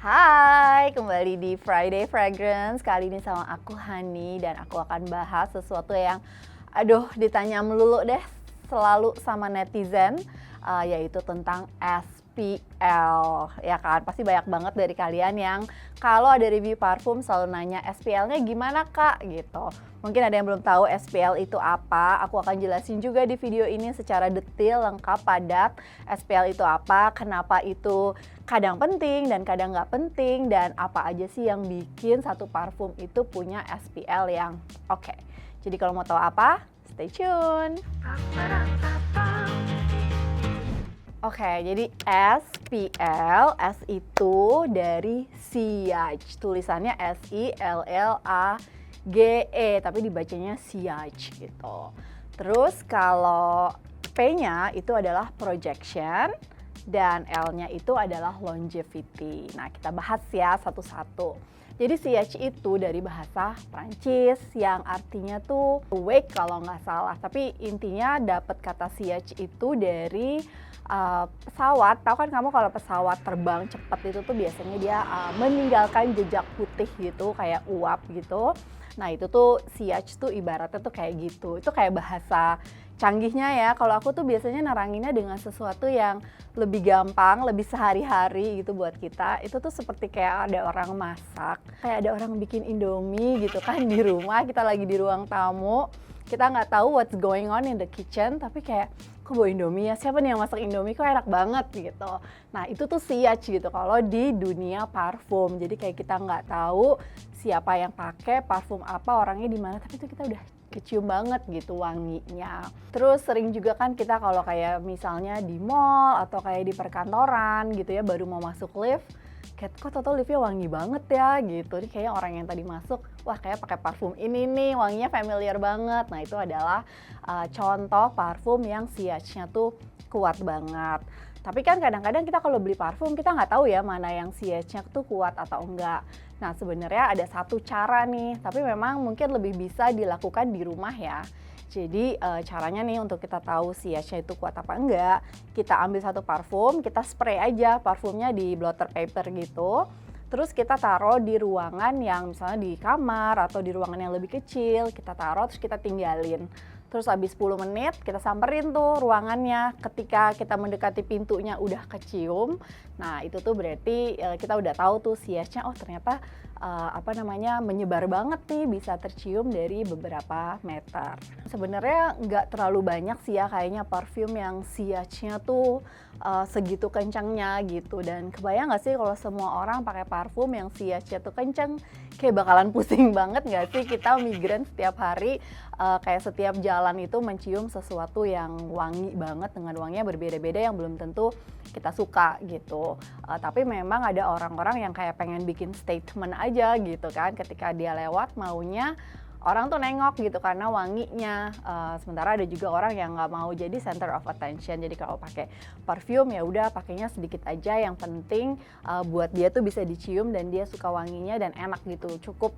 Hai, kembali di Friday Fragrance. Kali ini sama aku Hani dan aku akan bahas sesuatu yang ditanya melulu deh selalu sama netizen, yaitu tentang SPL. Ya kan, pasti banyak banget dari kalian yang kalau ada review parfum selalu nanya SPL-nya gimana kak gitu. Mungkin ada yang belum tahu SPL itu apa, aku akan jelasin juga di video ini secara detail, lengkap, padat. SPL itu apa, kenapa itu kadang penting dan kadang nggak penting, dan apa aja sih yang bikin satu parfum itu punya SPL yang oke. Jadi kalau mau tahu apa, stay tune. Oke, jadi SPL, S itu dari Siage, tulisannya SILLAGE, tapi dibacanya Siage gitu. Terus kalau P-nya itu adalah projection, dan L-nya itu adalah longevity. Nah, kita bahas ya satu-satu. Jadi Siage itu dari bahasa Prancis yang artinya tuh awake kalau nggak salah. Tapi intinya dapat kata Siage itu dari pesawat. Tahu kan kamu kalau pesawat terbang cepat itu tuh biasanya dia meninggalkan jejak putih gitu, kayak uap gitu. Nah itu tuh Siage tuh ibaratnya tuh kayak gitu. Itu kayak bahasa canggihnya ya. Kalau aku tuh biasanya neranginnya dengan sesuatu yang lebih gampang, lebih sehari-hari gitu buat kita. Itu tuh seperti kayak ada orang masak, kayak ada orang bikin Indomie gitu kan di rumah, kita lagi di ruang tamu, kita nggak tahu what's going on in the kitchen, tapi kayak kok bawa Indomie ya, siapa nih yang masak Indomie, kok enak banget gitu. Nah itu tuh Siage gitu kalau di dunia parfum. Jadi kayak kita nggak tahu siapa yang pakai parfum apa, orangnya di mana, tapi itu kita udah kecium banget gitu wanginya. Terus sering juga kan kita kalau kayak misalnya di mall atau kayak di perkantoran gitu ya, baru mau masuk lift, kayak kok tau liftnya wangi banget ya gitu. Ini kayaknya orang yang tadi masuk, wah kayak pakai parfum ini nih, wanginya familiar banget. Nah itu adalah contoh parfum yang Siage-nya tuh kuat banget. Tapi kan kadang-kadang kita kalau beli parfum kita nggak tahu ya mana yang Siage-nya tuh kuat atau enggak. Nah sebenarnya ada satu cara nih, tapi memang mungkin lebih bisa dilakukan di rumah ya. Jadi caranya nih untuk kita tahu Siage-nya itu kuat apa enggak, kita ambil satu parfum, kita spray aja parfumnya di blotter paper gitu. Terus kita taruh di ruangan yang misalnya di kamar atau di ruangan yang lebih kecil, kita taruh terus kita tinggalin. Terus habis 10 menit kita samperin tuh ruangannya. Ketika kita mendekati pintunya udah kecium, nah itu tuh berarti kita udah tahu tuh Siage-nya, oh ternyata menyebar banget nih, bisa tercium dari beberapa meter. Sebenarnya nggak terlalu banyak sih ya kayaknya parfum yang Siage-nya tuh segitu kencangnya gitu. Dan kebayang nggak sih kalau semua orang pakai parfum yang Siage-nya tuh kenceng, kayak bakalan pusing banget nggak sih kita migrain setiap hari, kayak setiap jalan itu mencium sesuatu yang wangi banget dengan wanginya berbeda-beda yang belum tentu kita suka gitu. Tapi memang ada orang-orang yang kayak pengen bikin statement aja gitu kan, ketika dia lewat maunya orang tuh nengok gitu karena wanginya. Sementara ada juga orang yang nggak mau jadi center of attention. Jadi kalau pakai parfum ya udah pakainya sedikit aja, yang penting buat dia tuh bisa dicium dan dia suka wanginya dan enak gitu. Cukup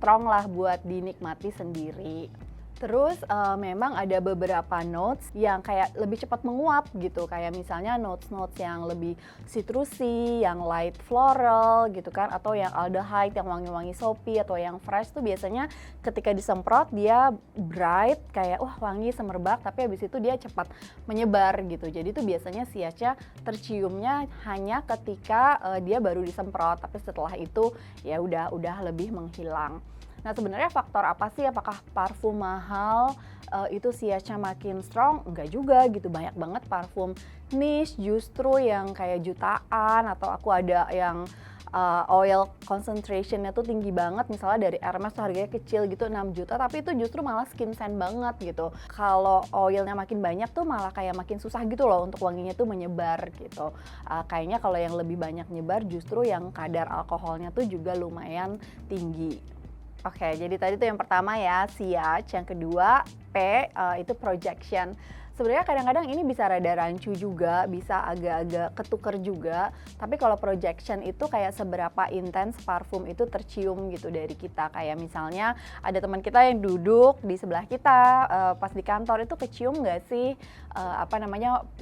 strong lah buat dinikmati sendiri. Terus memang ada beberapa notes yang kayak lebih cepat menguap gitu, kayak misalnya notes-notes yang lebih citrusi, yang light floral gitu kan, atau yang aldehyde yang wangi-wangi soapy atau yang fresh tuh biasanya ketika disemprot dia bright kayak wah wangi semerbak, tapi habis itu dia cepat menyebar gitu. Jadi tuh biasanya Siage terciumnya hanya ketika dia baru disemprot, tapi setelah itu ya udah lebih menghilang. Nah sebenarnya faktor apa sih, apakah parfum mahal itu Siage-nya makin strong? Enggak juga gitu, banyak banget parfum niche justru yang kayak jutaan, atau aku ada yang oil concentration-nya tuh tinggi banget, misalnya dari Hermes tuh harganya kecil gitu 6 juta, tapi itu justru malah skin scent banget gitu. Kalau oilnya makin banyak tuh malah kayak makin susah gitu loh untuk wanginya tuh menyebar gitu. Kayaknya kalau yang lebih banyak nyebar justru yang kadar alkoholnya tuh juga lumayan tinggi. Oke, jadi tadi tuh yang pertama ya Siage, yang kedua P itu projection. Sebenarnya kadang-kadang ini bisa rada rancu juga, bisa agak-agak ketuker juga. Tapi kalau projection itu kayak seberapa intens parfum itu tercium gitu dari kita. Kayak misalnya ada teman kita yang duduk di sebelah kita pas di kantor itu kecium nggak sih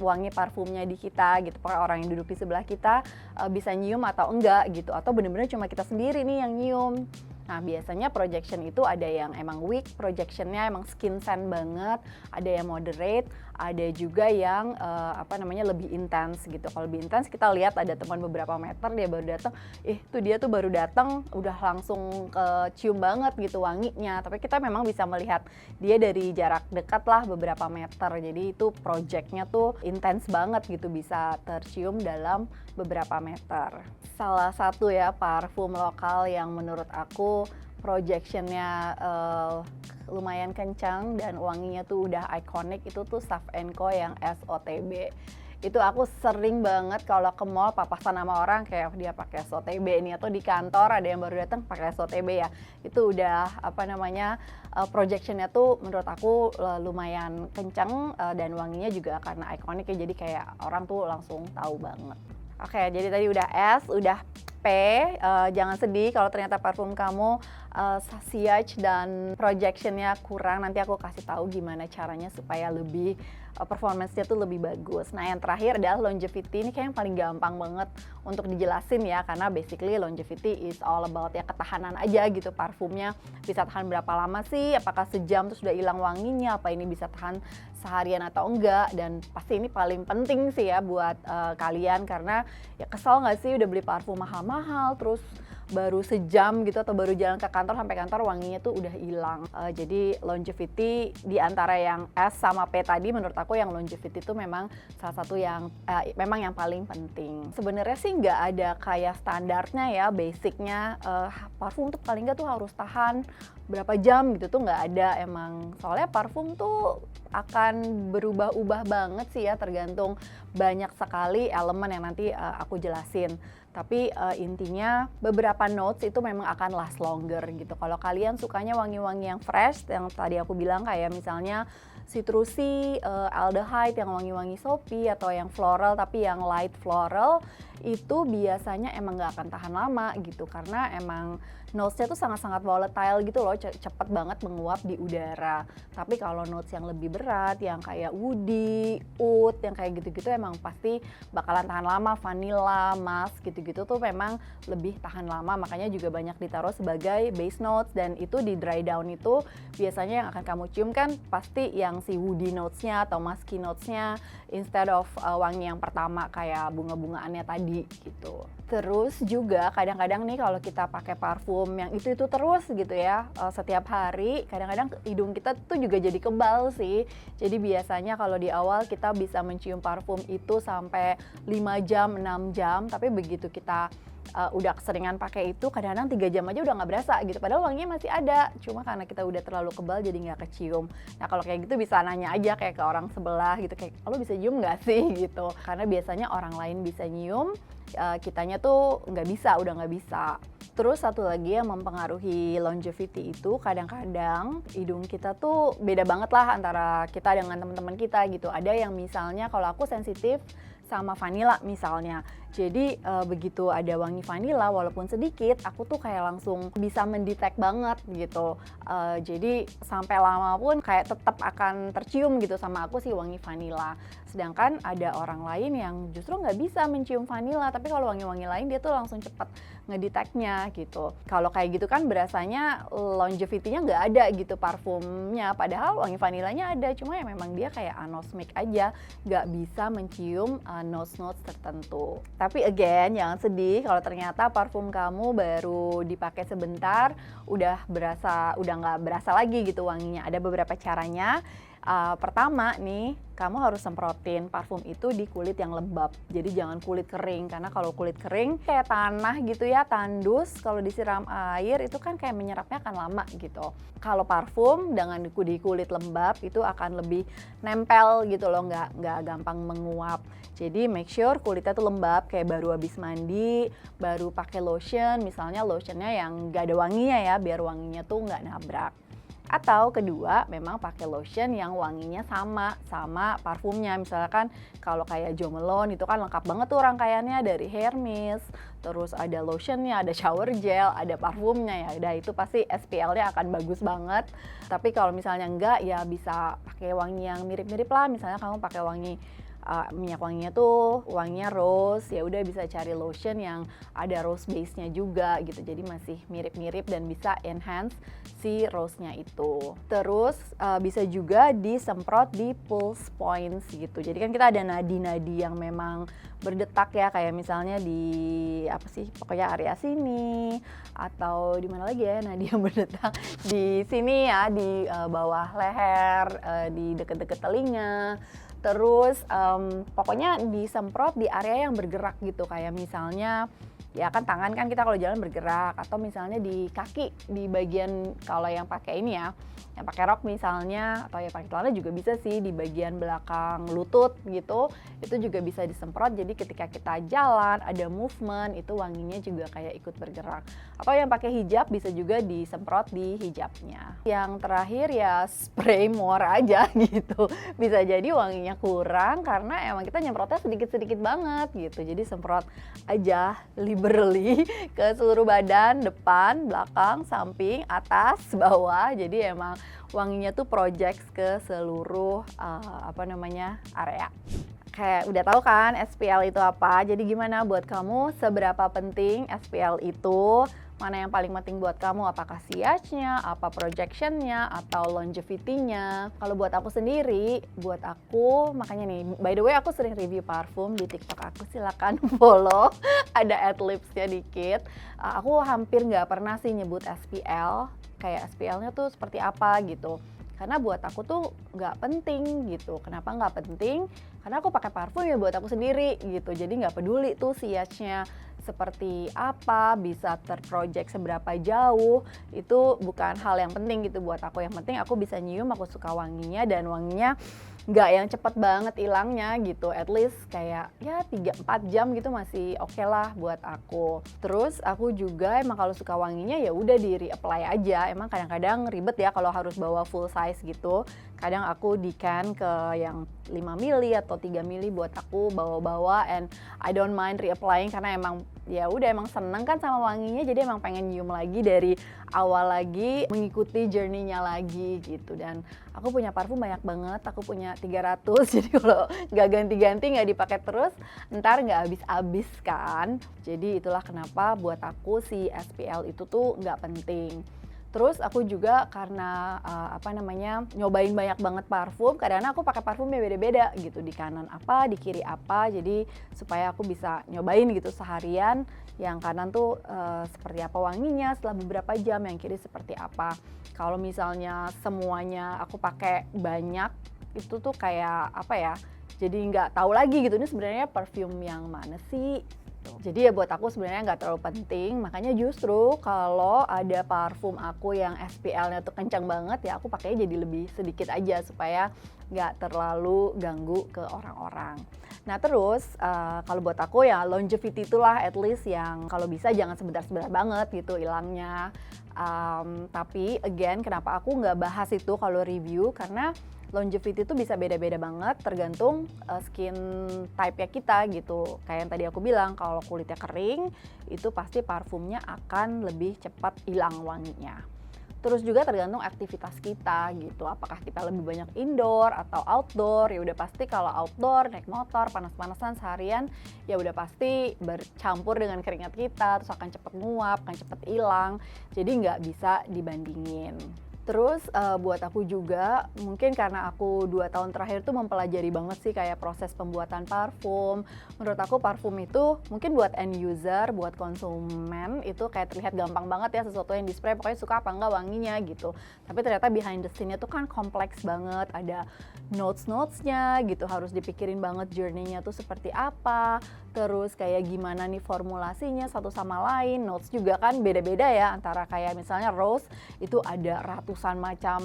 wangi parfumnya di kita gitu. Pokoknya orang yang duduk di sebelah kita bisa nyium atau enggak gitu. Atau bener-bener cuma kita sendiri nih yang nyium. Nah biasanya projection itu ada yang emang weak, projectionnya emang skin scent banget, ada yang moderate, ada juga yang lebih intens gitu. Kalau lebih intens kita lihat ada teman beberapa meter dia baru datang, dia tuh baru datang udah langsung cium banget gitu wanginya. Tapi kita memang bisa melihat dia dari jarak dekat lah beberapa meter. Jadi itu projectnya tuh intens banget gitu, bisa tercium dalam beberapa meter. Salah satu ya parfum lokal yang menurut aku projectionnya lumayan kencang dan wanginya tuh udah iconic itu tuh Sav & Co yang SOTB. Itu aku sering banget kalau ke mall papasan sama orang kayak dia pakai SOTB ini, atau di kantor ada yang baru datang pakai SOTB ya. Itu udah projectionnya tuh menurut aku lumayan kencang dan wanginya juga karena iconic ya, jadi kayak orang tuh langsung tahu banget. Oke, jadi tadi udah S, udah P, jangan sedih kalau ternyata parfum kamu sillage dan projectionnya kurang. Nanti aku kasih tahu gimana caranya supaya lebih performance-nya tuh lebih bagus. Nah yang terakhir adalah longevity. Ini kayak yang paling gampang banget untuk dijelasin ya, karena basically longevity is all about ya ketahanan aja gitu parfumnya. Bisa tahan berapa lama sih, apakah sejam terus udah hilang wanginya, apa ini bisa tahan seharian atau enggak. Dan pasti ini paling penting sih ya buat kalian, karena ya kesel nggak sih udah beli parfum mahal-mahal terus baru sejam gitu atau baru jalan ke kantor sampai kantor wanginya tuh udah hilang. Jadi longevity di antara yang S sama P tadi, menurut aku yang longevity itu memang salah satu yang memang yang paling penting. Sebenarnya sih nggak ada kayak standarnya ya, basicnya parfum tuh paling nggak tuh harus tahan berapa jam gitu tuh nggak ada emang. Soalnya parfum tuh akan berubah-ubah banget sih ya, tergantung banyak sekali elemen yang nanti aku jelasin. Tapi intinya beberapa notes itu memang akan last longer gitu. Kalau kalian sukanya wangi-wangi yang fresh, yang tadi aku bilang kayak misalnya citrusy, aldehyde yang wangi-wangi soapy, atau yang floral tapi yang light floral, itu biasanya emang gak akan tahan lama gitu, karena emang notesnya tuh sangat-sangat volatile gitu loh, cepet banget menguap di udara. Tapi kalau notes yang lebih berat, yang kayak woody, oud, yang kayak gitu-gitu emang pasti bakalan tahan lama. Vanilla, musk gitu-gitu tuh memang lebih tahan lama, makanya juga banyak ditaruh sebagai base notes. Dan itu di dry down itu biasanya yang akan kamu cium kan pasti yang si woody notesnya atau musky notesnya, instead of wangi yang pertama kayak bunga-bungaannya tadi gitu. Terus juga kadang-kadang nih kalau kita pakai parfum yang itu terus gitu ya, setiap hari, kadang-kadang hidung kita tuh juga jadi kebal sih. Jadi biasanya kalau di awal kita bisa mencium parfum itu sampai 5 jam, 6 jam, tapi begitu kita udah keseringan pakai itu, kadang-kadang 3 jam aja udah nggak berasa gitu, padahal wanginya masih ada, cuma karena kita udah terlalu kebal jadi nggak kecium. Nah kalau kayak gitu bisa nanya aja kayak ke orang sebelah gitu, kayak lo bisa nyium nggak sih gitu, karena biasanya orang lain bisa nyium, kitanya tuh nggak bisa, udah nggak bisa. Terus satu lagi yang mempengaruhi longevity itu kadang-kadang hidung kita tuh beda banget lah antara kita dengan teman-teman kita gitu. Ada yang misalnya kalau aku sensitif sama vanilla misalnya. Jadi begitu ada wangi vanilla walaupun sedikit, aku tuh kayak langsung bisa mendetek banget gitu. Jadi sampai lama pun kayak tetap akan tercium gitu sama aku sih wangi vanilla. Sedangkan ada orang lain yang justru nggak bisa mencium vanilla, tapi kalau wangi-wangi lain dia tuh langsung cepat ngedeteknya gitu. Kalau kayak gitu kan berasanya longevity-nya nggak ada gitu parfumnya, padahal wangi vanillanya ada, cuma ya memang dia kayak anosmic aja, nggak bisa mencium notes-notes tertentu. Tapi again, jangan sedih kalau ternyata parfum kamu baru dipakai sebentar udah nggak berasa lagi gitu wanginya. Ada beberapa caranya. Pertama nih, kamu harus semprotin parfum itu di kulit yang lembab. Jadi jangan kulit kering, karena kalau kulit kering kayak tanah gitu ya, tandus, kalau disiram air itu kan kayak menyerapnya akan lama gitu. Kalau parfum dengan di kulit lembab itu akan lebih nempel gitu loh, nggak gampang menguap. Jadi make sure kulitnya tuh lembab, kayak baru habis mandi, baru pakai lotion, misalnya lotionnya yang nggak ada wanginya ya, biar wanginya tuh nggak nabrak. Atau kedua, memang pakai lotion yang wanginya sama parfumnya. Misalkan kalau kayak Jo Malone itu kan lengkap banget tuh rangkaiannya, dari hair mist, terus ada lotionnya, ada shower gel, ada parfumnya, ya udah itu pasti SPL-nya akan bagus banget. Tapi kalau misalnya enggak, ya bisa pakai wangi yang mirip-mirip lah. Misalnya kamu pakai wangi minyak wanginya tuh wanginya rose, ya udah bisa cari lotion yang ada rose base-nya juga gitu, jadi masih mirip-mirip dan bisa enhance si rose-nya itu. Terus bisa juga disemprot di pulse points gitu, jadi kan kita ada nadi-nadi yang memang berdetak ya, kayak misalnya di apa sih, pokoknya area sini atau di mana lagi ya nadi yang berdetak, di sini ya, di bawah leher, di deket-deket telinga. Terus pokoknya disemprot di area yang bergerak gitu, kayak misalnya ya kan tangan kan kita kalau jalan bergerak, atau misalnya di kaki, di bagian kalau yang pakai ini ya, yang pakai rok misalnya, atau ya pakai celana juga bisa sih, di bagian belakang lutut gitu, itu juga bisa disemprot. Jadi ketika kita jalan ada movement, itu wanginya juga kayak ikut bergerak. Atau yang pakai hijab bisa juga disemprot di hijabnya. Yang terakhir ya spray more aja gitu, bisa jadi wanginya kurang karena emang kita nyemprotnya sedikit-sedikit banget gitu. Jadi semprot aja liberally ke seluruh badan, depan, belakang, samping, atas, bawah. Jadi emang wanginya tuh projects ke seluruh area. Kayak udah tahu kan SPL itu apa? Jadi gimana buat kamu, seberapa penting SPL itu? Mana yang paling penting buat kamu? Apakah sillage-nya, apa projection-nya, atau longevity-nya? Kalau buat aku sendiri, buat aku, makanya nih, by the way aku sering review parfum di TikTok aku, silakan follow, ada adlibs-nya dikit. Aku hampir nggak pernah sih nyebut SPL, kayak SPL-nya tuh seperti apa gitu. Karena buat aku tuh nggak penting gitu. Kenapa nggak penting? Karena aku pakai parfum ya buat aku sendiri gitu. Jadi nggak peduli tuh sillage-nya seperti apa, bisa terproject seberapa jauh, itu bukan hal yang penting gitu buat aku. Yang penting aku bisa nyium, aku suka wanginya, dan wanginya nggak yang cepet banget hilangnya gitu, at least kayak ya 3-4 jam gitu masih oke lah buat aku. Terus aku juga emang kalau suka wanginya ya udah di reapply aja. Emang kadang-kadang ribet ya kalau harus bawa full size gitu. Kadang aku di-can ke yang 5 mili atau 3 mili buat aku bawa-bawa, and I don't mind reapplying karena emang ya udah emang seneng kan sama wanginya, jadi emang pengen nyium lagi dari awal lagi, mengikuti journey-nya lagi gitu. Dan aku punya parfum banyak banget, aku punya 300, jadi kalau nggak ganti-ganti, nggak dipakai terus, ntar nggak habis-habis kan. Jadi itulah kenapa buat aku si SPL itu tuh nggak penting. Terus aku juga karena nyobain banyak banget parfum, kadang-kadang aku pakai parfumnya beda-beda gitu, di kanan apa, di kiri apa, jadi supaya aku bisa nyobain gitu seharian, yang kanan tuh seperti apa wanginya setelah beberapa jam, yang kiri seperti apa. Kalau misalnya semuanya aku pakai banyak, itu tuh kayak apa ya, jadi nggak tahu lagi gitu ini sebenarnya perfume yang mana sih. Jadi ya buat aku sebenarnya nggak terlalu penting, makanya justru kalau ada parfum aku yang SPL-nya tuh kencang banget, ya aku pakainya jadi lebih sedikit aja supaya nggak terlalu ganggu ke orang-orang. Nah terus kalau buat aku ya longevity itulah at least yang kalau bisa jangan sebentar-sebentar banget gitu hilangnya. Tapi again, kenapa aku nggak bahas itu kalau review, karena longevity itu bisa beda-beda banget tergantung skin type-nya kita gitu. Kayak yang tadi aku bilang, kalau kulitnya kering, itu pasti parfumnya akan lebih cepat hilang wanginya. Terus juga tergantung aktivitas kita gitu, apakah kita lebih banyak indoor atau outdoor. Ya udah pasti kalau outdoor, naik motor, panas-panasan seharian, ya udah pasti bercampur dengan keringat kita, terus akan cepet nguap, akan cepet hilang. Jadi nggak bisa dibandingin. Terus buat aku juga, mungkin karena aku 2 tahun terakhir tuh mempelajari banget sih kayak proses pembuatan parfum. Menurut aku parfum itu mungkin buat end user, buat konsumen itu kayak terlihat gampang banget ya, sesuatu yang di spray pokoknya suka apa enggak wanginya gitu. Tapi ternyata behind the scene-nya tuh kan kompleks banget, ada notes-notesnya gitu, harus dipikirin banget journey-nya tuh seperti apa. terus kayak gimana nih formulasinya satu sama lain. Notes juga kan beda-beda ya, antara kayak misalnya rose itu ada ratusan macam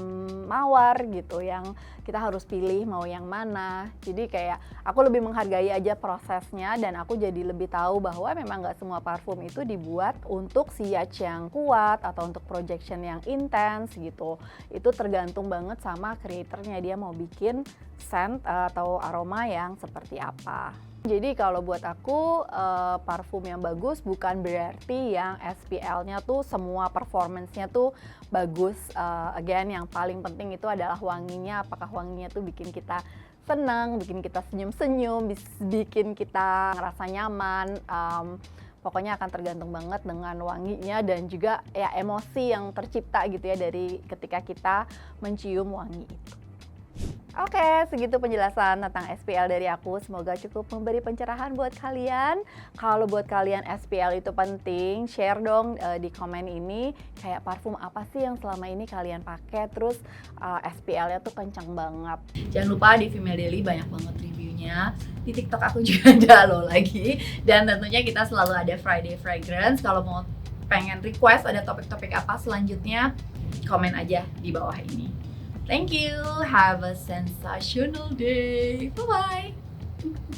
mawar gitu yang kita harus pilih mau yang mana. Jadi kayak aku lebih menghargai aja prosesnya, dan aku jadi lebih tahu bahwa memang nggak semua parfum itu dibuat untuk sillage yang kuat atau untuk projection yang intens gitu. Itu tergantung banget sama creatornya, dia mau bikin scent atau aroma yang seperti apa. Jadi kalau buat aku parfum yang bagus bukan berarti yang SPL-nya tuh semua performance-nya tuh bagus. Again, yang paling penting itu adalah wanginya. Apakah wanginya tuh bikin kita senang, bikin kita senyum-senyum, bikin kita ngerasa nyaman. Pokoknya akan tergantung banget dengan wanginya dan juga ya emosi yang tercipta gitu ya dari ketika kita mencium wangi itu. Oke, segitu penjelasan tentang SPL dari aku. Semoga cukup memberi pencerahan buat kalian. Kalau buat kalian SPL itu penting, share dong di komen ini kayak parfum apa sih yang selama ini kalian pakai, terus SPL-nya tuh kencang banget. Jangan lupa di Female Daily banyak banget reviewnya. Di TikTok aku juga ada loh lagi. Dan tentunya kita selalu ada Friday Fragrance. Kalau mau pengen request ada topik-topik apa selanjutnya, komen aja di bawah ini. Thank you. Have a sensational day. Bye-bye.